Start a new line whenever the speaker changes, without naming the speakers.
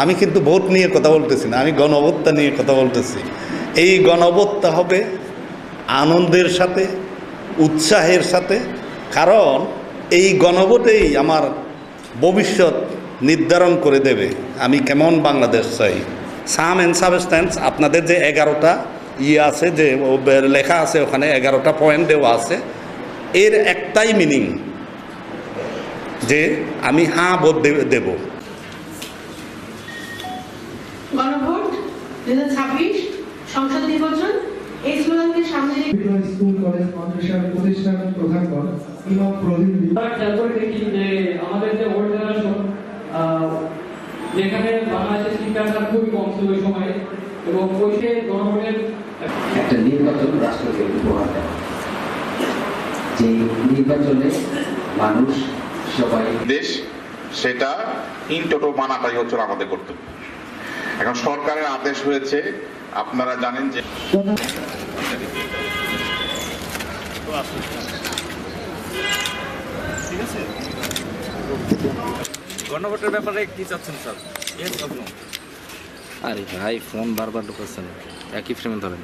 আমি কিন্তু ভোট নিয়ে কথা বলতেছি না, আমি গণহত্যা নিয়ে কথা বলতেছি। এই গণহত্যা হবে আনন্দের সাথে, উৎসাহের সাথে, কারণ এই গণভোটেই আমার ভবিষ্যৎ নির্ধারণ করে দেবে আমি কেমন বাংলাদেশ চাই। সাম অ্যান্ড সাবস্ট্যান্স, আপনাদের যে 11টা আছে, যে লেখা আছে ওখানে 11টা পয়েন্ট দেওয়া আছে, এর একটাই মিনিং যে আমি হ্যাঁ ভোট দেব।
গণভোট 2026 সংসদ নির্বাচন, এই স্লোগানকে সামনে রেখে
স্কুল কলেজ মাদ্রাসা প্রতিষ্ঠান প্রধানগণ ইমাম প্রতিনিধি
খেয়াল করে দেখি যে আমাদের যে ওল্ড জেনারেশন, যেখানে বাংলাদেশের শিক্ষাটা খুবই কম ছিল ওই সময়ে, এবং ওইসে গণভোটের
একটা নির্বাচন রাষ্ট্রকে উপহার দেয়, যে নির্বাচনে মানুষ সবাই
দেশ, সেটা ইন টোটো মানাটাই হচ্ছে আমাদের কর্তব্য। এখন সরকারের আদেশ হয়েছে, আপনারা জানেন যে
গণভোটের ব্যাপারে কি চাচ্ছেন স্যার?
আরে ভাই ফোন বারবার ঢুকাচ্ছেন, একই ফ্রেমে ধরেন।